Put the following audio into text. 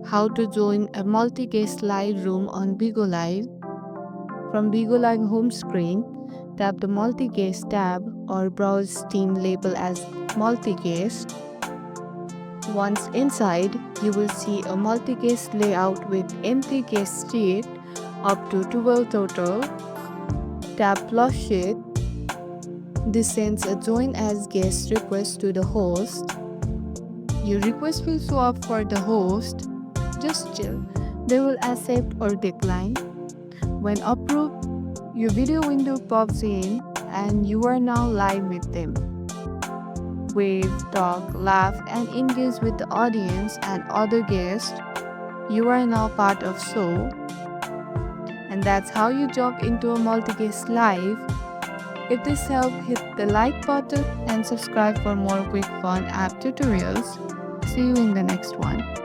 How to join a multi-guest live room on Bigo Live. From Bigo Live home screen, tap the multi-guest tab or browse team label as multi-guest. Once inside, you will see a multi-guest layout with empty guest seat up to 12 total. Tap plus sheet. This sends a join as guest request to the host. Your request will show up for the host. Just chill. They will accept or decline. When approved, your video window pops in and you are now live with them. Wave, talk, laugh, and engage with the audience and other guests. You are now part of show. And that's how you jump into a multi-guest live. If this helped, hit the like button and subscribe for more quick fun app tutorials. See you in the next one.